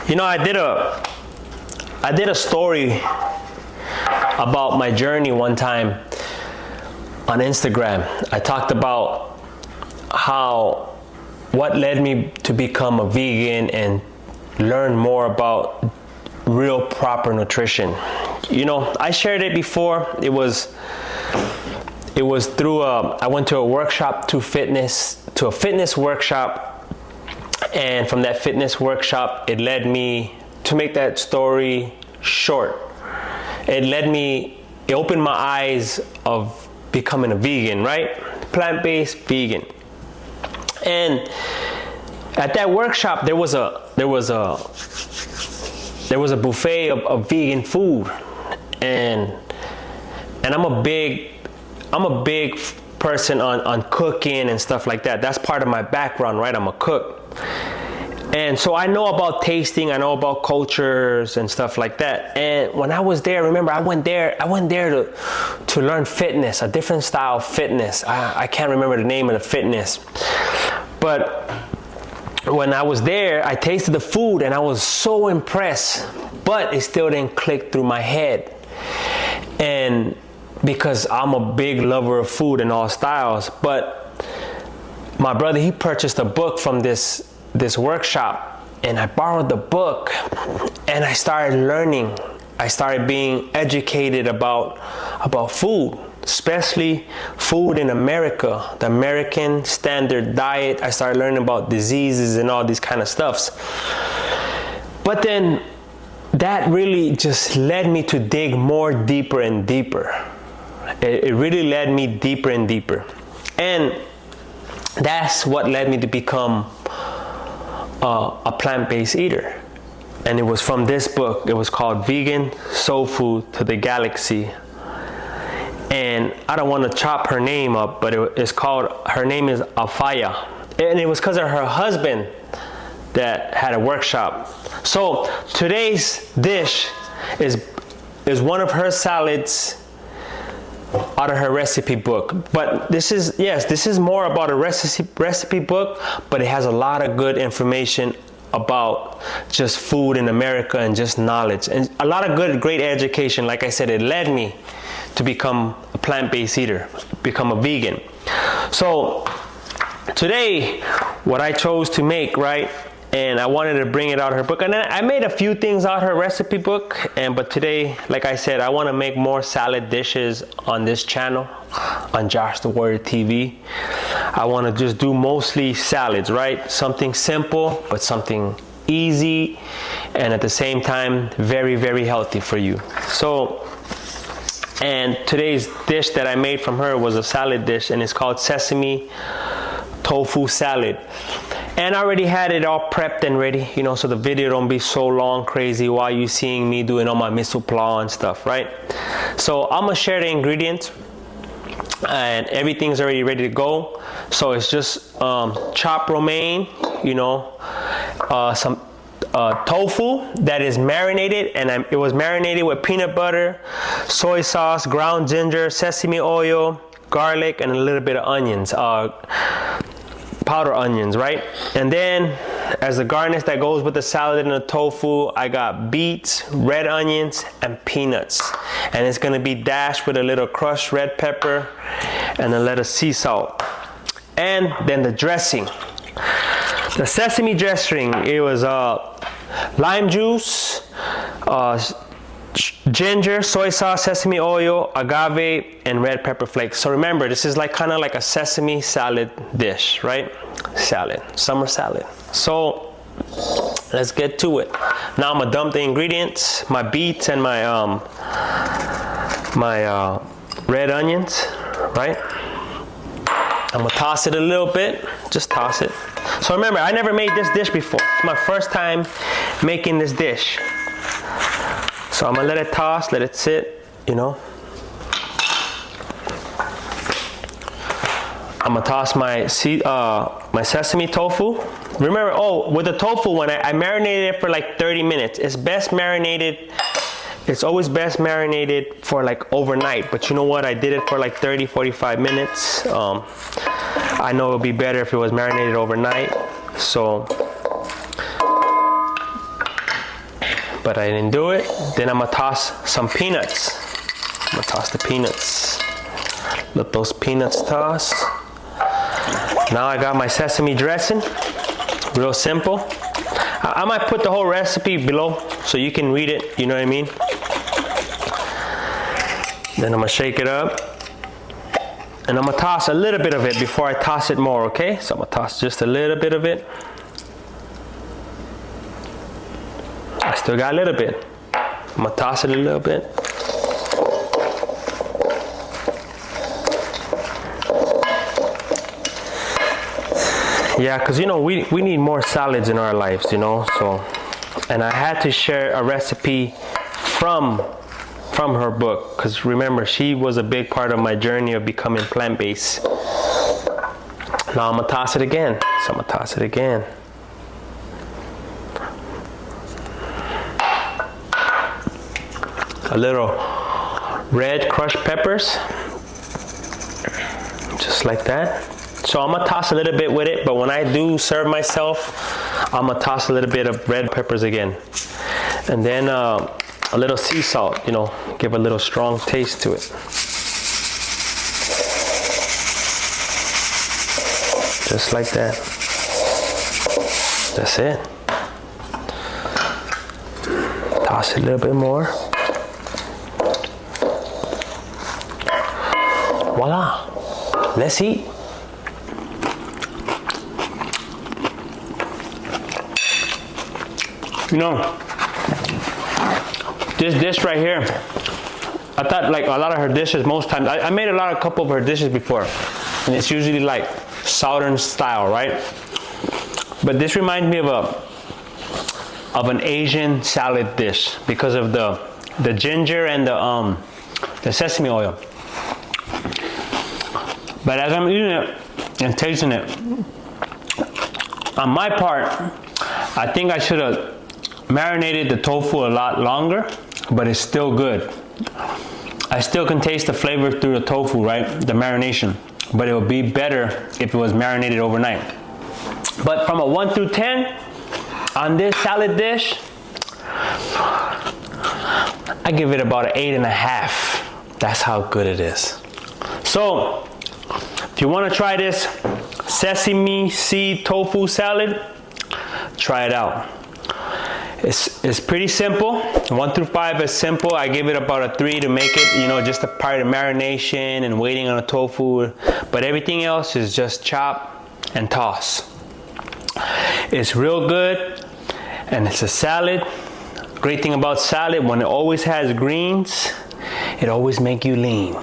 You know, I did a story about my journey one time on Instagram. I talked about what led me to become a vegan and learn more about real proper nutrition. You know, I shared it before. It was through I went to a workshop to a fitness workshop, and from that fitness workshop, it led me, to make that story short, it opened my eyes of becoming a vegan, right? Plant-based vegan. And at that workshop, there was a buffet of vegan food, and I'm a big person on cooking and stuff like that. That's part of my background, right? I'm a cook. And so I know about tasting, I know about cultures and stuff like that. And when I was there, remember, I went there to learn fitness, a different style of fitness. I can't remember the name of the fitness. But when I was there, I tasted the food and I was so impressed, but it still didn't click through my head. And because I'm a big lover of food in all styles, but my brother, he purchased a book from this workshop, and I borrowed the book and I started learning. I started being educated about food, especially food in America, the American standard diet. I started learning about diseases and all these kind of stuffs. But then that really just led me to dig more deeper and deeper. It really led me deeper and deeper. And that's what led me to become a plant-based eater. And it was from this book. It was called Vegan SoulFood to the Galaxy. And I don't want to chop her name up, but her name is Afya. And it was because of her husband that had a workshop. So today's dish is one of her salads out of her recipe book. But this is more about a recipe book, but it has a lot of good information about just food in America and just knowledge and a lot of great education. Like I said, it led me to become a plant-based eater, become a vegan. So today, what I chose to make, right, and I wanted to bring it out of her book, and I made a few things out of her recipe book, but today, like I said, I want to make more salad dishes on this channel, on Josh the Warrior TV. I want to just do mostly salads, right? Something simple, but something easy, and at the same time, very, very healthy for you. So, and today's dish that I made from her was a salad dish, and it's called Sesame Tofu Salad. And I already had it all prepped and ready, you know, so the video don't be so long, crazy, while you seeing me doing all my mise en place and stuff, right? So I'm gonna share the ingredients, and everything's already ready to go. So it's just chopped romaine, you know, some tofu that is marinated, and it was marinated with peanut butter, soy sauce, ground ginger, sesame oil, garlic, and a little bit of onions, powder onions, right? And then as a garnish that goes with the salad and the tofu, I got beets, red onions, and peanuts. And it's gonna be dashed with a little crushed red pepper and a little sea salt. And then the dressing. The sesame dressing, it was lime juice, ginger, soy sauce, sesame oil, agave, and red pepper flakes. So remember, this is kind of like a sesame salad dish, right? Salad, summer salad. So let's get to it. Now I'm gonna dump the ingredients, my beets and my red onions, right? I'm gonna toss it a little bit, just toss it. So remember, I never made this dish before. It's my first time making this dish. So I'm gonna let it toss, let it sit, you know. I'm gonna toss my sesame tofu. Remember, with the tofu one, I marinated it for 30 minutes. It's always best marinated for overnight, but you know what? I did it for 30, 45 minutes. I know it would be better if it was marinated overnight. So but I didn't do it. Then I'm gonna toss some peanuts. I'm gonna toss the peanuts. Let those peanuts toss. Now I got my sesame dressing. Real simple. I might put the whole recipe below so you can read it, you know what I mean? Then I'm gonna shake it up. And I'm gonna toss a little bit of it before I toss it more, okay? So I'm gonna toss just a little bit of it. I still got a little bit. I'm gonna toss it a little bit. Yeah, because you know, we need more salads in our lives, you know, so. And I had to share a recipe from her book, because remember, she was a big part of my journey of becoming plant-based. Now I'm gonna toss it again. So I'm gonna toss it again. A little red crushed peppers, just like that. So I'm gonna toss a little bit with it, but when I do serve myself, I'm gonna toss a little bit of red peppers again. And then a little sea salt, you know, give a little strong taste to it. Just like that. That's it. Toss it a little bit more. Voila. Let's eat. You know, this dish right here, I thought like a lot of her dishes most times, I made a couple of her dishes before, and it's usually like southern style, right? But this reminds me of an Asian salad dish because of the ginger and the sesame oil. But as I'm eating it and tasting it, on my part, I think I should have marinated the tofu a lot longer, but it's still good. I still can taste the flavor through the tofu, right? The marination. But it would be better if it was marinated overnight. But from a 1 through 10 on this salad dish, I give it about an 8.5. That's how good it is. So, if you want to try this sesame seed tofu salad, try it out. It's pretty simple. 1 through 5 is simple. I give it about a 3 to make it, you know, just a part of marination and waiting on the tofu. But everything else is just chop and toss. It's real good, and it's a salad. Great thing about salad, when it always has greens, it always makes you lean.